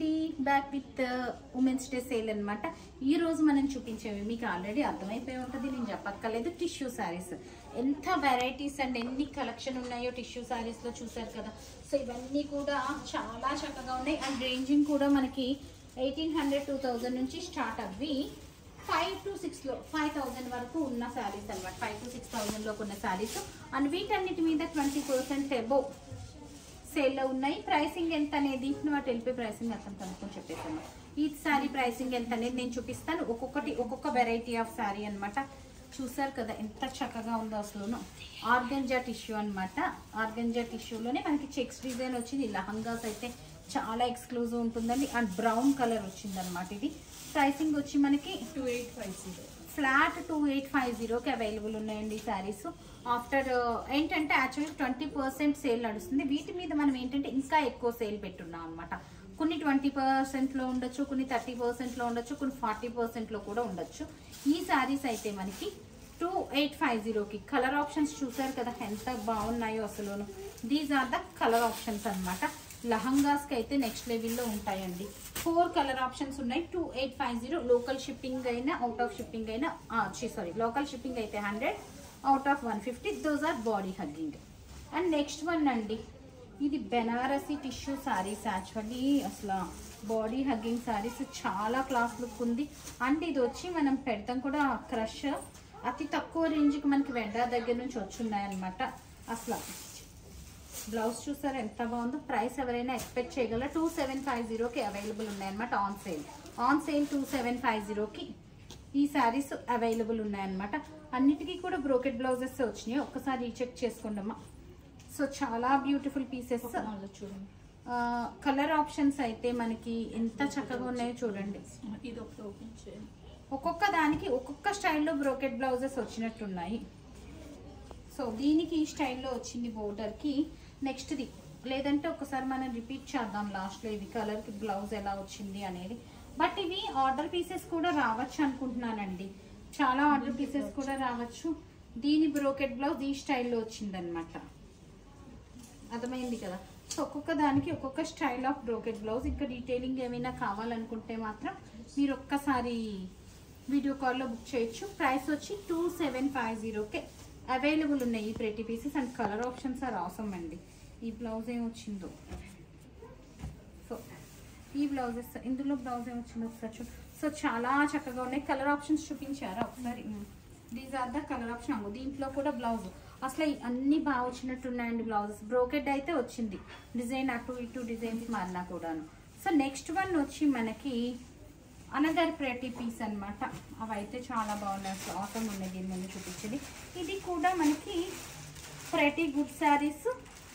అండి, back with women's day sale అనమాట. ఈ రోజు మనం చూపించేవి మీకు ఆల్రెడీ అర్థమైపోయి ఉంటుంది, నేను చెప్పక్కర్లేదు. టిష్యూ శారీస్ ఎంత వెరైటీస్ అండ్ ఎన్ని కలెక్షన్ ఉన్నాయో టిష్యూ శారీస్ లో చూసారు కదా. సో ఇవన్నీ కూడా చాలా చక్కగా ఉన్నాయి అండ్ రేంజింగ్ కూడా మనకి 1800 2000 నుంచి స్టార్ట్ అవ్వి 5 to 6 లో 5000 వరకు ఉన్న శారీస్ అనమాట. 5 to 6000 లో ఉన్న శారీస్ అండ్ వీటన్నిటి మీద 20% అబోవ్ సేల్ లో ఉన్నాయి. ప్రైసింగ్ ఎంత అనేది నువ్వు అటు వెళ్ళిపోయి ప్రైసింగ్ అర్థం కనుక్కొని చెప్పేసాను. ఈ శారీ ప్రైసింగ్ ఎంత అనేది నేను చూపిస్తాను. ఒక్కొక్క వెరైటీ ఆఫ్ శారీ అనమాట. చూసారు కదా ఎంత చక్కగా ఉందో అసలు. ఆర్గంజా టిష్యూ అనమాట. ఆర్గంజా టిష్యూలోనే మనకి చెక్స్ డిజైన్ వచ్చింది. లహంగాస్ అయితే చాలా ఎక్స్క్లూజివ్ ఉంటుందండి అండ్ బ్రౌన్ కలర్ వచ్చింది అనమాట. ఇది ప్రైసింగ్ వచ్చి మనకి 2850 ఫ్లాట్ 2850కి అవైలబుల్ ఉన్నాయండి ఈ శారీస్. ఆఫ్టర్ ఏంటంటే యాక్చువల్లీ 20% సేల్ నడుస్తుంది. వీటి మీద మనం ఏంటంటే ఇంకా ఎక్కువ సేల్ పెట్టున్నాం అనమాట. కొన్ని 20%లో ఉండొచ్చు, కొన్ని 30%లో ఉండొచ్చు, కొన్ని 40%లో కూడా ఉండొచ్చు. ఈ శారీస్ అయితే మనకి 2850కి కలర్ ఆప్షన్స్ చూసారు కదా ఎంత బాగున్నాయో అసలు. These are the colour options అనమాట. లహంగాస్కి అయితే నెక్స్ట్ లెవెల్లో ఉంటాయండి. 4 కలర్ ఆప్షన్స్ ఉన్నాయి. 2850 లోకల్ షిప్పింగ్ అయినా అవుట్ ఆఫ్ షిప్పింగ్ అయినా లోకల్ షిప్పింగ్ అయితే 100, out of 150. Those are body hugging. And next one అండి, ఇది బెనారసీ టిష్యూ శారీస్. యాక్చువల్లీ అసలు బాడీ హగ్గింగ్ శారీస్ చాలా క్లాస్ లుక్ ఉంది. అండ్ ఇది వచ్చి మనం పెడతాం కూడా క్రష్ అతి తక్కువ రేంజ్కి మనకి వెండా దగ్గర నుంచి వచ్చున్నాయన్నమాట. అసలు బ్లౌజ్ చూసారా ఎంత బాగుందో. ప్రైస్ ఎవరైనా ఎక్స్పెక్ట్ చేయగల 2750కి అవైలబుల్ ఉన్నాయన్నమాట. ఆన్ సేల్ 2750కి ఈ శారీస్ అవైలబుల్ ఉన్నాయన్నమాట. అన్నిటికీ కూడా బ్రోకెట్ బ్లౌజెస్ వచ్చినాయి. ఒక్కసారి రీచెక్ చేసుకోండి అమ్మా. సో చాలా బ్యూటిఫుల్ పీసెస్. చూడండి కలర్ ఆప్షన్స్ అయితే మనకి ఎంత చక్కగా ఉన్నాయో చూడండి. ఇది ఒకటి ఓపెన్ చేయండి. ఒక్కొక్క దానికి ఒక్కొక్క స్టైల్లో బ్రోకెట్ బ్లౌజెస్ వచ్చినట్టున్నాయి. సో దీనికి ఈ స్టైల్లో వచ్చింది బోర్డర్కి. నెక్స్ట్ది లేదంటే ఒకసారి మనం రిపీట్ చేద్దాం లాస్ట్లో ఇవి కలర్కి బ్లౌజ్ ఎలా వచ్చింది అనేది. బట్ ఇవి ఆర్డర్ పీసెస్ కూడా రావచ్చు అనుకుంటున్నానండి. చాలా ఆర్డర్ పీసెస్ కూడా రావచ్చు. దీని బ్రోకెట్ బ్లౌజ్ ఈ స్టైల్లో వచ్చిందనమాట. అర్థమైంది కదా. సో ఒక్కొక్క దానికి ఒక్కొక్క స్టైల్ ఆఫ్ బ్రోకెట్ బ్లౌజ్. ఇంకా డీటెయిలింగ్ ఏమైనా కావాలనుకుంటే మాత్రం మీరు ఒక్కసారి వీడియో కాల్లో బుక్ చేయొచ్చు. ప్రైస్ వచ్చి 2750కే అవైలబుల్ ఉన్నాయి ఈ pretty pieces. And colour options are awesome అండి. ఈ బ్లౌజ్ ఏమొచ్చిందో, సో ఈ బ్లౌజెస్ ఇందులో బ్లౌజ్ ఏమొచ్చిందో ఒకసారి చూడు. సో చాలా చక్కగా ఉన్నాయి. కలర్ ఆప్షన్స్ చూపించారా ఒకసారి. These are the colour option. దీంట్లో కూడా బ్లౌజ్ అసలు అన్ని బాగా వచ్చినట్టున్నాయండి బ్లౌజెస్. బ్రోకెడ్ అయితే వచ్చింది, డిజైన్ అటు ఇటు డిజైన్స్ మారినా కూడాను. సో నెక్స్ట్ వన్ వచ్చి మనకి అనదర్ ప్రెటీ పీస్ అనమాట. అవైతే చాలా బాగున్నాయి, అసలు ఆసమ్ ఉన్నాయి. దీని ముందు చూపించింది. ఇది కూడా మనకి ప్రెటీ గుడ్ శారీస్.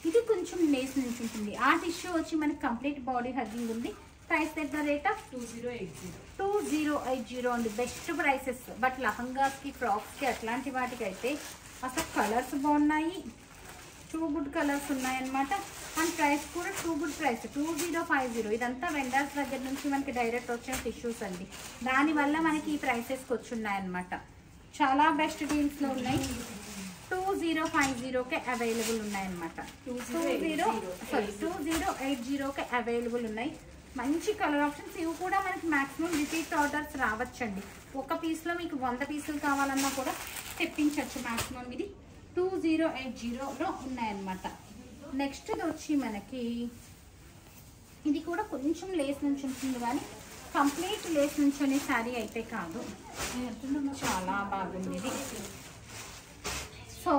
ఇది కొంచెం లేస్ నుంచి ఉంటుంది. ఆ టిష్యూ వచ్చి మనకి కంప్లీట్ బాడీ హగ్గింగ్ ఉంది. ప్రైస్ దగ్గర రేట్ ఆఫ్ 2080 అండి. Best prices. బట్ లహంగాస్కి ఫ్రాక్స్కి అట్లాంటి వాటికి అయితే అసలు కలర్స్ బాగున్నాయి. 2 గుడ్ కలర్స్ ఉన్నాయన్నమాట. అండ్ ప్రైస్ కూడా 2 గుడ్ ప్రైస్ 2050. ఇదంతా వెండర్స్ దగ్గర నుంచి మనకి డైరెక్ట్ వచ్చిన టిష్యూస్ అండి. దానివల్ల మనకి ఈ ప్రైసెస్కి వచ్చి ఉన్నాయన్నమాట. చాలా బెస్ట్ డీల్స్లో ఉన్నాయి. 2050కే అవైలబుల్ ఉన్నాయన్నమాట. 2080కే అవైలబుల్ ఉన్నాయి. మంచి కలర్ ఆప్షన్స్. ఇవి కూడా మనకి మాక్సిమం రిపీట్ ఆర్డర్స్ రావచ్చండి. ఒక పీస్లో మీకు 100 పీసులు కావాలన్నా కూడా తెప్పించవచ్చు మాక్సిమం. ఇది 2080లో ఉన్నాయన్నమాట. నెక్స్ట్ వచ్చి మనకి ఇది కూడా కొంచెం లేస్ నుంచి ఉంటుంది కానీ కంప్లీట్ లేస్ నుంచి అనే శారీ అయితే కాదు. చాలా బాగుంది ఇది. సో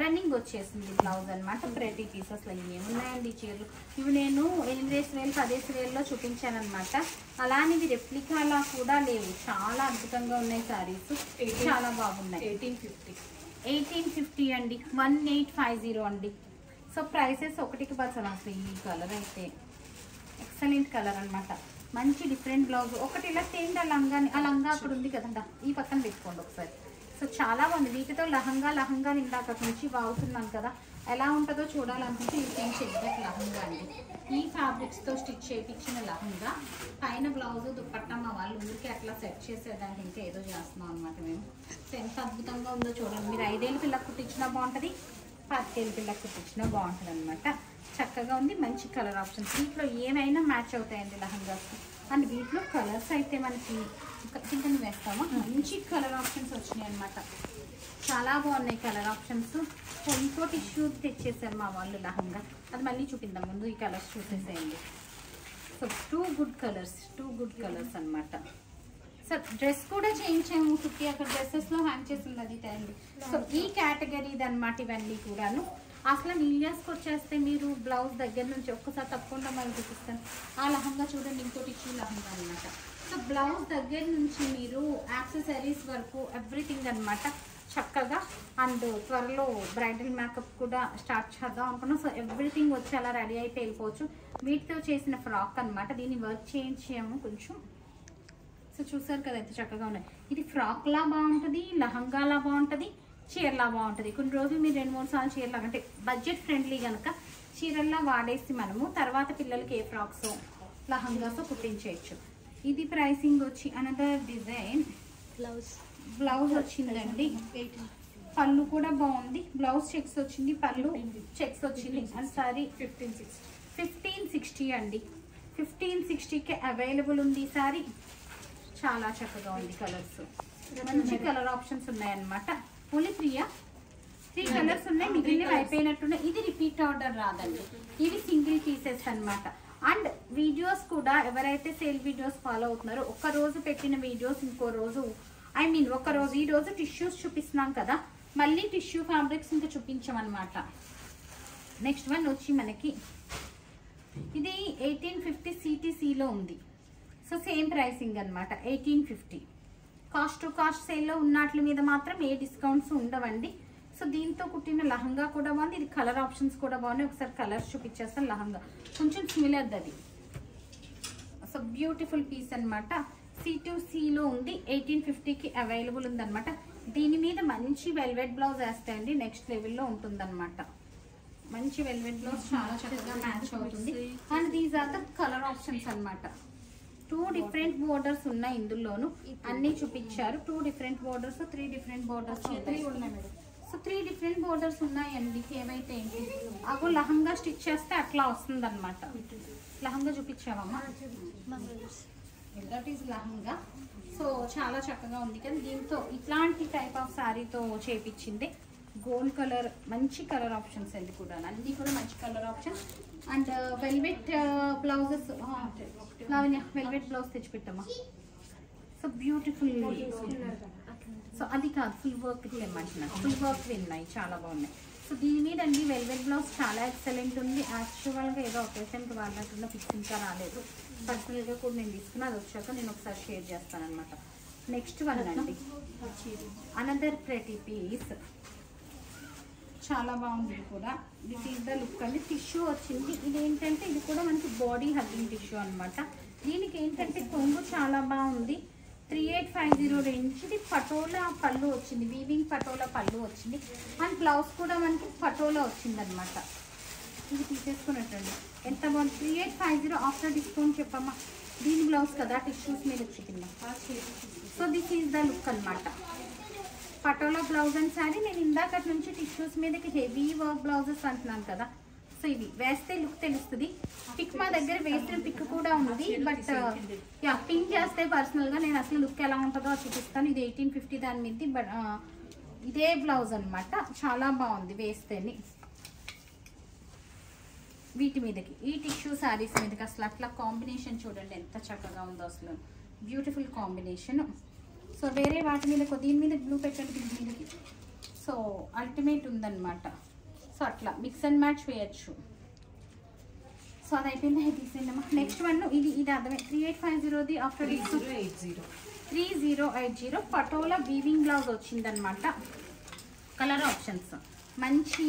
రన్నింగ్ వచ్చేసింది బ్లౌజ్ అనమాట. ప్రెటీ పీసెస్ అసలు ఏమున్నాయండి ఈ చీరలు. ఇవి నేను 8000 10,000లో చూపించాను అనమాట. అలానే ఇవి రెప్లికాలా కూడా లేవు. చాలా అద్భుతంగా ఉన్నాయి శారీస్. చాలా బాగున్నాయి. 1850 అండి. 1850 అండి. సో ప్రైసెస్ ఒకటికి బస్సు. అసలు ఈ కలర్ అయితే ఎక్సలెంట్ కలర్ అనమాట. మంచి డిఫరెంట్ బ్లౌజ్. ఒకటి ఇలా తేండి ఆ లంగాని. ఆ లంగా అక్కడ ఉంది కదా, ఈ పక్కన పెట్టుకోండి ఒకసారి. సో చాలా బాగుంది. వీటితో లహంగా ఇందాక నుంచి బాగుతున్నాను కదా, ఎలా ఉంటుందో చూడాలనుకుంటే ఈ సేమ్ ఎగ్జాక్ట్ లహంగా అండి. ఈ ఫ్యాబ్రిక్స్తో స్టిచ్ చేయించిన లహంగా. పైన బ్లౌజ్ దుప్పట్టా మా వాళ్ళు ఊరికి అట్లా సెట్ చేసేదానికి ఇంకా ఏదో చేస్తున్నాం అనమాట మేము. సో ఎంత అద్భుతంగా ఉందో చూడండి. మీరు 5 ఏళ్ళ పిల్లకు కుట్టించినా బాగుంటుంది, 10 ఏళ్ళ పిల్లకు కుట్టించినా బాగుంటుంది అనమాట. చక్కగా ఉంది, మంచి కలర్ ఆప్షన్స్. వీటిలో ఏమైనా మ్యాచ్ అవుతాయండి లహంగాస్కి. అండ్ వీటిలో కలర్స్ అయితే మనకి ఇంకా వేస్తామా, మంచి కలర్ ఆప్షన్స్ వచ్చినాయి అనమాట. చాలా బాగున్నాయి కలర్ ఆప్షన్స్. సో ఇంకో టిష్యూ తెచ్చేసారు మా వాళ్ళు లహంగా, అది మళ్ళీ చూపిద్దాం. ముందు ఈ కలర్స్ చూసేసేయండి. సో టూ గుడ్ కలర్స్ అనమాట. సో డ్రెస్ కూడా చేయించాము కుట్టి, అక్కడ డ్రెస్సెస్లో హ్యాంగ్ చేసి ఉన్నది తేండి. సో ఈ కేటగిరీది అనమాట ఇవన్నీ కూడాను. అసలు నీలియాస్కి వచ్చేస్తే మీరు బ్లౌజ్ దగ్గర నుంచి ఒక్కసారి తప్పకుండా మనం చూపిస్తాను. ఆ లహంగా చూడండి, ఇంకో టిష్యూ లహంగా అనమాట. సో బ్లౌజ్ దగ్గర నుంచి మీరు యాక్సెసరీస్ వరకు ఎవ్రీథింగ్ అనమాట చక్కగా. అండ్ త్వరలో బ్రైడల్ మేకప్ కూడా స్టార్ట్ చేద్దాం అనుకున్నాం. సో ఎవ్రీథింగ్ వచ్చి అలా రెడీ అయితే వెళ్ళిపోవచ్చు. వీటితో చేసిన ఫ్రాక్ అనమాట, దీన్ని వర్క్ చేయించాము కొంచెం. సో చూసారు కదా ఎంత చక్కగా ఉన్నాయి. ఇది ఫ్రాక్లా బాగుంటుంది, లహంగాలా బాగుంటుంది, చీరలా బాగుంటుంది. కొన్ని రోజులు మీరు 2-3 సార్లు చీరలా, అంటే బడ్జెట్ ఫ్రెండ్లీ కనుక చీరల్లా వాడేసి మనము తర్వాత పిల్లలకి ఏ ఫ్రాక్స్ లహంగాస్ కుట్టించేయచ్చు. ఇది ప్రైసింగ్ వచ్చి అనదర్ డిజైన్. బ్లౌజ్ వచ్చిందండి, పళ్ళు కూడా బాగుంది. బ్లౌజ్ చెక్స్ వచ్చింది, పళ్ళు చెక్స్ వచ్చింది. అండ్ సారీ 1560 అండి. 1560కి అవైలబుల్ ఉంది ఈ సారీ. చాలా చక్కగా ఉంది, కలర్స్ మంచి కలర్ ఆప్షన్స్ ఉన్నాయన్నమాట. ఓన్లీ 3 కలర్స్ ఉన్నాయి, మిగిలినవి అయిపోయినట్టున్నాయి. ఇది రిపీట్ ఆర్డర్ రాదండి, ఇవి సింగిల్ పీసెస్ అనమాట. అండ్ వీడియోస్ కూడా ఎవరైతే సేల్ వీడియోస్ ఫాలో అవుతున్నారో, ఒక రోజు పెట్టిన వీడియోస్ ఇంకో రోజు ఒక రోజు ఈ రోజు టిష్యూస్ చూపిస్తున్నాం కదా, మళ్ళీ టిష్యూ ఫ్యాబ్రిక్స్ ఇంకా చూపించామన్నమాట. నెక్స్ట్ వన్ వచ్చి మనకి ఇది 1850 CTCలో ఉంది. సో సేమ్ ప్రైసింగ్ అనమాట 1850. కాస్ట్ టు కాస్ట్ సేల్లో ఉన్నట్ల మీద మాత్రం ఏ డిస్కౌంట్స్ ఉండవండి. సో దీంతో కుట్టిన లహంగా కూడా బాగుంది. ఇది కలర్ ఆప్షన్స్ కూడా బాగున్నాయి. ఒకసారి కలర్స్ చూపించేస్తాను. లహంగా కొంచెం సిమిలర్ అది. సో బ్యూటిఫుల్ పీస్ అనమాట. C2Cలో ఉంది, 1850కి అవైలబుల్ ఉందన్నమాట. దీని మీద మంచి వెల్వెట్ బ్లౌజ్ వేస్తాయండి, నెక్స్ట్ లెవెల్లో ఉంటుందన్నమాట. మంచి వెల్వెట్ బ్లౌజ్ చాలా చక్కగా మ్యాచ్ అవుతుంది. And these are the colour options అనమాట. 2 డిఫరెంట్ బోర్డర్స్ ఉన్నాయి ఇందులోను, అన్ని చూపించారు. 2 డిఫరెంట్ బోర్డర్స్, 3 డిఫరెంట్ బోర్డర్స్ ఉన్నాయి. సో 3 డిఫరెంట్ బోర్డర్స్ ఉన్నాయండి. ఏవైతే ఏంటి అగో లహంగా స్టిచ్ చేస్తే అట్లా వస్తుంది అనమాట. లహంగా చూపించావమ్మా, దట్ ఈస్ లహంగా. సో చాలా చక్కగా ఉంది కదా. దీంతో ఇట్లాంటి టైప్ ఆఫ్ శారీతో చేపించింది. గోల్డ్ కలర్, మంచి కలర్ ఆప్షన్స్ అండి కూడా, అన్ని కూడా మంచి colour option. And velvet blouses, Lavanya velvet blouse తెచ్చిపెట్టమ్మా. So beautiful. సో అది కాదు, ఫుల్ వర్క్ తెమ్మంటున్నాను. ఫుల్ వర్క్ ఉన్నాయి, చాలా బాగున్నాయి. సో దీని మీద అండి వెల్వెట్ బ్లౌజ్ చాలా ఎక్సలెంట్ ఉంది. యాక్చువల్గా ఏదో ఒకేషన్కి వాడినట్టున్న పిక్స్ ఇంకా రాలేదు. పర్సనల్గా కూడా నేను తీసుకున్నా, అది వచ్చాక నేను ఒకసారి షేర్ చేస్తాను అనమాట. నెక్స్ట్ వన్ అండి, అనదర్ ప్రెటీ పీస్. చాలా బాగుంది కూడా. దిస్ ఈజ్ ద లుక్ అండి. టిష్యూ వచ్చింది. ఇది ఏంటంటే ఇది కూడా మనకి బాడీ హగ్గింగ్ టిష్యూ అనమాట. దీనికి ఏంటంటే కొంగు చాలా బాగుంది. 3850 రేంజ్. ఇది పటోలా పళ్ళు వచ్చింది, వీవింగ్ పటోలా పళ్ళు వచ్చింది. అండ్ బ్లౌజ్ కూడా మనకి పటోలా వచ్చింది అనమాట. ఇది తీసేసుకున్నట్టండి, ఎంత బాగుంది. 3850 ఆఫ్టర్ డిస్కౌంట్ చెప్పమ్మా. దీని బ్లౌజ్ కదా టిష్యూస్ మీద చూపిందా. So this is the look అనమాట. Patola blouse and saree. నేను ఇందాకటి నుంచి టిష్యూస్ మీదకి హెవీ వర్క్ బ్లౌజెస్ అంటున్నాను కదా. సో ఇవి వేస్తే లుక్ తెలుస్తుంది. పిక్ మా దగ్గర వేసిన పిక్ కూడా ఉంది, బట్ పింక్ చేస్తే పర్సనల్గా నేను అసలు లుక్ ఎలా ఉంటుందో చూపిస్తాను. ఇది 1850 దాని మీద, బట్ ఇదే బ్లౌజ్ అనమాట. చాలా బాగుంది వేస్తేని. వీటి మీదకి ఈ టిష్యూ శారీస్ మీదకి అసలు అట్లా కాంబినేషన్ చూడండి ఎంత చక్కగా ఉందో, అసలు బ్యూటిఫుల్ కాంబినేషన్. సో వేరే వాటి మీద దీని మీద బ్లూ పెట్టండి, దీని మీదకి. సో అల్టిమేట్ ఉందన్నమాట. సో అట్లా మిక్స్ అండ్ మ్యాచ్ వేయచ్చు. సో అది అయిపోయింది, తీసేయండమ్మా. నెక్స్ట్ వన్ ఇది అర్థమే. 3850 ఆఫ్టర్ 3080 పటోలా వీవింగ్ బ్లౌజ్ వచ్చిందనమాట. కలర్ ఆప్షన్స్ మంచి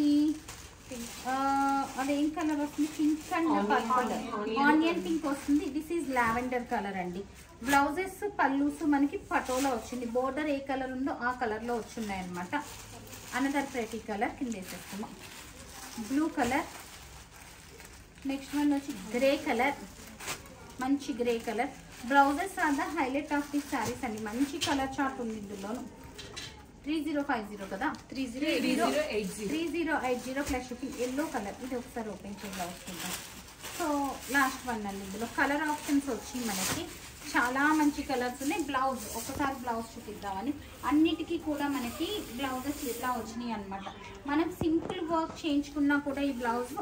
అదేం కలర్ వస్తుంది, pink and purple, onion pink వస్తుంది. దిస్ ఈజ్ లావెండర్ కలర్ అండి. బ్లౌజెస్ పల్లూస్ మనకి పటోలా వచ్చింది. బోర్డర్ ఏ కలర్ ఉందో ఆ కలర్లో వచ్చున్నాయి అనమాట. అనదర్ ప్రెటీ కలర్ కింద వేసేస్తాము. Blue colour. నెక్స్ట్ వన్ వచ్చి గ్రే కలర్, మంచి grey colour. Blouses are the highlight of the sarees అండి. మంచి కలర్ చార్ట్ ఉంది ఇందులోను. 3050 కదా 3080 ప్లస్ షిప్పింగ్. ఎల్లో కలర్ ఇది ఒకసారి ఓపెన్ చేసి చూద్దాం. సో లాస్ట్ వన్ అండి. ఇందులో కలర్ ఆప్షన్స్ వచ్చి మనకి చాలా మంచి కలర్స్ ఉన్నాయి. బ్లౌజ్ ఒకసారి బ్లౌజ్ చూపిద్దామని, అన్నిటికీ కూడా మనకి బ్లౌజెస్ ఇట్లా వచ్చినాయి అనమాట. మనం సింపుల్ వర్క్ చేయించుకున్నా కూడా ఈ బ్లౌజ్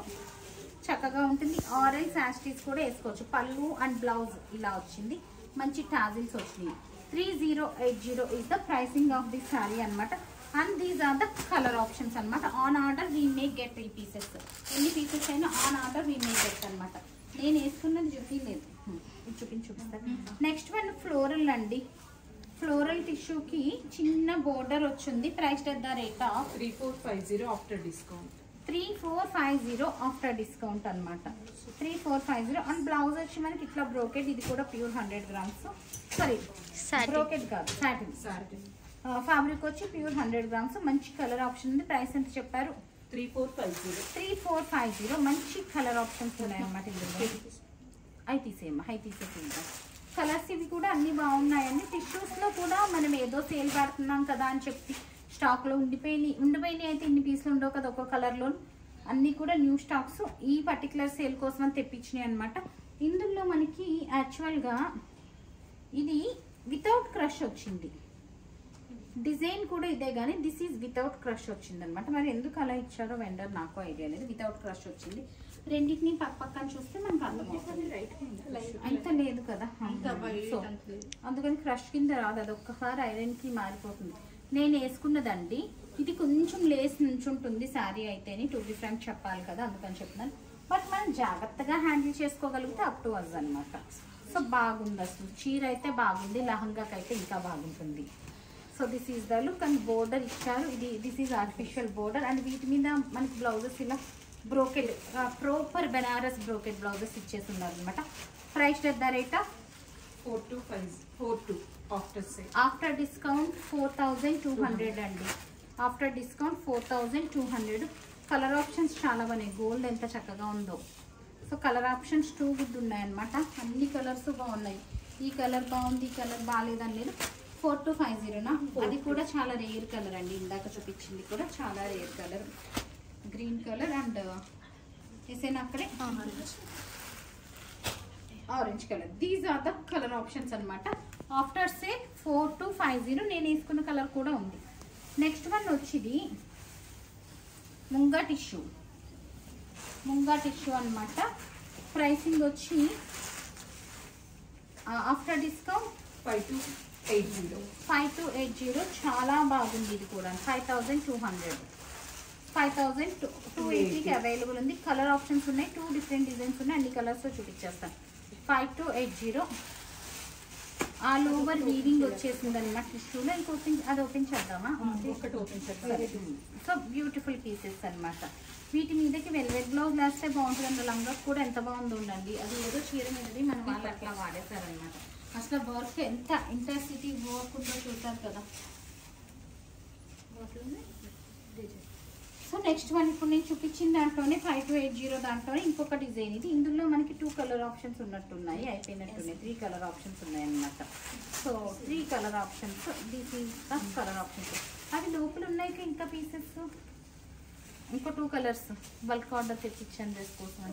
చక్కగా ఉంటుంది. ఆరెంజ్ శాస్టీస్ కూడా వేసుకోవచ్చు. పళ్ళు అండ్ బ్లౌజ్ ఇలా వచ్చింది. మంచి టాజిల్స్ వచ్చినాయి. 3080 is the pricing of this saree అనమాట. And these are the colour options అనమాట. On order we may get ఈ పీసెస్. ఎన్ని పీసెస్ అయినా on order we may get అనమాట. నేను వేసుకున్నది చూపించలేదు, చూపిస్తాను. నెక్స్ట్ వన్ ఫ్లోరల్ అండి. ఫ్లోరల్ టిష్యూకి చిన్న బోర్డర్ వచ్చింది. Price at the rate of 3450 after discount. 3450 after discount అనమాట. 3450 అండ్ బ్లౌజ్ వచ్చి మనకి ఇట్లా బ్రోకెట్. ఇది కూడా ప్యూర్ 100 grams. సారీ బ్రోకెట్ కాదు, సాటిన్. ఫ్యాబ్రిక్ వచ్చి ప్యూర్ 100 grams. మంచి కలర్ ఆప్షన్ ఉంది. ప్రైస్ ఎంత చెప్పారు? 3450. మంచి కలర్ ఆప్షన్స్ ఉన్నాయి అన్నమాట ఇందులో. హై తీసేద్దాం. కలర్స్ ఇవి కూడా అన్ని బాగున్నాయండి. టిష్యూస్లో కూడా మనం ఏదో సేల్ పెడుతున్నాం కదా అని చెప్పి స్టాక్లో ఉండిపోయినాయి అయితే ఇన్ని పీసులు ఉండవు కదా ఒక్కో కలర్లో. అన్నీ కూడా న్యూ స్టాక్స్ ఈ పర్టికులర్ సేల్ కోసం అని తెప్పించినాయి అనమాట. ఇందులో మనకి యాక్చువల్గా ఇది వితౌట్ క్రష్ వచ్చింది. డిజైన్ కూడా ఇదే కానీ దిస్ ఈజ్ వితౌట్ క్రష్ వచ్చింది అనమాట. మరి ఎందుకు అలా ఇచ్చారో వెండర్ నాకు ఐడియా లేదు. వితౌట్ క్రష్ వచ్చింది. రెండింటిని పక్కన చూస్తే మనకు అర్థమవుతుంది. అంత లేదు కదా, సో అందుకని క్రష్ కింద రాదు. అది ఒక్కసారి ఐరన్కి మారిపోతుంది. నేను వేసుకున్నదండి ఇది కొంచెం లేస్ నుంచి ఉంటుంది శారీ అయితేని. టు బి ఫ్రాంక్ చెప్పాలి కదా, అందుకని చెప్తున్నాను. బట్ మనం జాగ్రత్తగా హ్యాండిల్ చేసుకోగలిగితే అప్ టు అస్ అనమాట. సో బాగుంది అసలు. చీర అయితే బాగుంది, లహంగాకి అయితే ఇంకా బాగుంటుంది. So this is the look. And border ఇచ్చారు. This is artificial border. And వీటి మీద మనకి బ్లౌజెస్ ఇలా brocade proper Benares brocade blouses ఇచ్చేస్తున్నారు అనమాట. Price at the rate of 4252 after discount 4200 అండి. After discount 4200. కలర్ ఆప్షన్స్ చాలా బాగున్నాయి. గోల్డ్ ఎంత చక్కగా ఉందో. సో కలర్ ఆప్షన్స్ 2 గుడ్ ఉన్నాయన్నమాట. అన్ని కలర్స్ బాగున్నాయి. ఈ కలర్ బాగుంది, ఈ కలర్ బాగాలేదని లేదు. 4250నా. అది కూడా చాలా రేర్ కలర్ అండి. ఇందాక చూపించింది కూడా చాలా rare colour, green colour. And వేసేనా అక్కడే orange colour. These are the colour options అనమాట. After sale 4250. నేను వేసుకున్న కలర్ కూడా ఉంది. నెక్స్ట్ వన్ వచ్చింది ముంగా టిష్యూ అనమాట. ప్రైసింగ్ వచ్చి ఆఫ్టర్ డిస్కౌంట్ 5280. చాలా బాగుంది. ఇది కూడా 5280కి అవైలబుల్ ఉంది. కలర్ ఆప్షన్స్ ఉన్నాయి. 2 డిఫరెంట్ డిజైన్స్ ఉన్నాయి. అన్ని కలర్స్ చూపించేస్తాను. 5280 ఆల్ ఓవర్ వీవింగ్ వచ్చేసింది అనమాట టిష్యూలో. ఇంకోటి అది ఓపెన్ చేద్దామా? ఒకటి ఓపెన్ చేద్దాం. సో బ్యూటిఫుల్ పీసెస్ అనమాట. వీటి మీదకి వెల్వెట్ బ్లౌజ్ వేస్తే బాగుంటుంది. లంగా కూడా ఎంత బాగుందో ఉండండి. అది ఏదో చీర మీదది మన వాళ్ళు అట్లా వాడేశారనమాట. అసలు వర్క్ ఎంత ఇంటెన్సిటీ వర్క్ ఉందో చూసారు కదా. సో నెక్స్ట్ వన్ ఇప్పుడు నేను చూపించిన దాంట్లోనే 5280 దాంట్లోనే ఇంకొక డిజైన్. ఇది ఇందులో మనకి 2 కలర్ ఆప్షన్స్ ఉన్నట్టున్నాయి. అయిపోయినట్టున్నాయి. 3 కలర్ ఆప్షన్స్ ఉన్నాయి అన్నమాట. So 3 colour options. This is the colour options. అవి లోపల ఉన్నాయి ఇంకా పీసెస్. ఇంకో 2 కలర్స్ బల్క్ ఆర్డర్ తెచ్చిచ్చాను డ్రెస్ కోసం.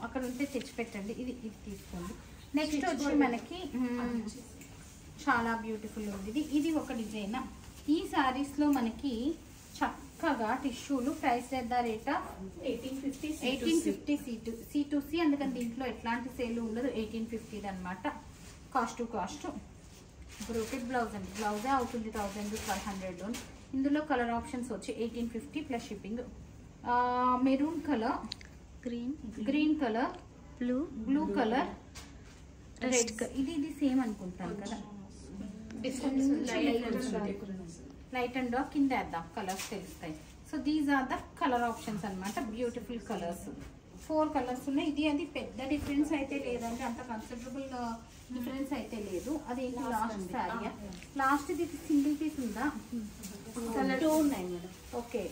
అక్కడ ఉంటే తెచ్చిపెట్టండి. ఇది తీసుకోండి. నెక్స్ట్ వచ్చి మనకి చాలా బ్యూటిఫుల్ ఉంది. ఇది ఒక డిజైన్. ఈ శారీస్లో మనకి చక్కగా టిష్యూలు. Price at the rate of 1850 C2C. అందుకని దీంట్లో ఎట్లాంటి సేల్ ఉండదు. 1850 అనమాట. Cost to cost. Brocade blouse అండి. బ్లౌజే అవుతుంది 1200. ఇందులో కలర్ ఆప్షన్స్ వచ్చి 1850 plus shipping. Maroon colour, green colour, blue colour, red. ఇది సేమ్ అనుకుంటాను కదా. లైట్ అండ్ డార్క్ కింద వేద్దాం, కలర్స్ తెలుస్తాయి. So these are the colour options అనమాట. Beautiful colours. 4 కలర్స్ ఉన్నాయి. ఇది అది పెద్ద డిఫరెన్స్ అయితే లేదండి. అంత కన్సిడరబుల్ డిఫరెన్స్ అయితే లేదు. అది లాస్ట్ శారీ. లాస్ట్ ఇది సింగిల్ పీస్ ఉందా? కలర్ 2 ఉన్నాయి మేడం. ఓకే,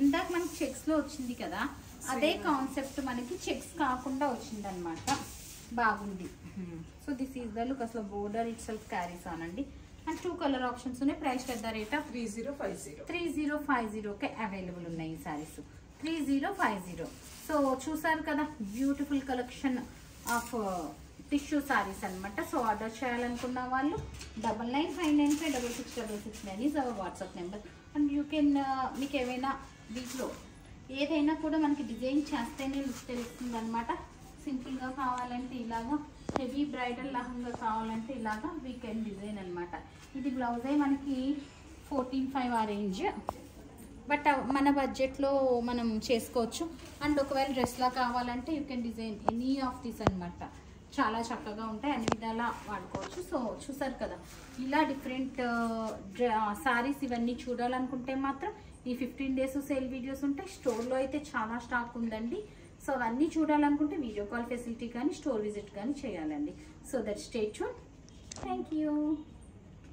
ఇందాక మనకి చెక్స్లో వచ్చింది కదా, అదే కాన్సెప్ట్ మనకి చెక్స్ కాకుండా వచ్చింది అనమాట. బాగుంది. So this is the look. అసలు border itself carries on అండి. అండ్ 2 కలర్ ఆప్షన్స్ ఉన్నాయి. ప్రైస్ పెద్ద రేట్ ఆఫ్ 3050కే అవైలబుల్ ఉన్నాయి ఈ సారీస్. 3050. సో చూసారు కదా beautiful collection of tissue sarees అనమాట. సో ఆర్డర్ చేయాలనుకున్న వాళ్ళు 9959956666 is our WhatsApp number. And you can మీకు ఏమైనా వీటిలో ఏదైనా కూడా మనకి డిజైన్ చేస్తేనే లుక్ తెలుస్తుంది అనమాట. సింపుల్గా కావాలంటే ఇలాగా, హెవీ బ్రైడల్ లహంగా కావాలంటే ఇలాగా వీకెండ్ డిజైన్ అనమాట. ఇది బ్లౌజే మనకి 14,500 ఆ రేంజ్, బట్ మన బడ్జెట్లో మనం చేసుకోవచ్చు. అండ్ ఒకవేళ డ్రెస్లా కావాలంటే you can design any of this అనమాట. చాలా చక్కగా ఉంటాయి, అన్ని విధాలా వాడుకోవచ్చు. సో చూసారు కదా, ఇలా డిఫరెంట్ సారీస్ ఇవన్నీ చూడాలనుకుంటే మాత్రం ఈ 15 days సేల్ వీడియోస్ ఉంటాయి. స్టోర్లో అయితే చాలా స్టాక్ ఉందండి. సో అవన్నీ చూడాలనుకుంటే వీడియో కాల్ ఫెసిలిటీ కానీ స్టోర్ విజిట్ కానీ చేయాలండి. So that stay tune. Thank you.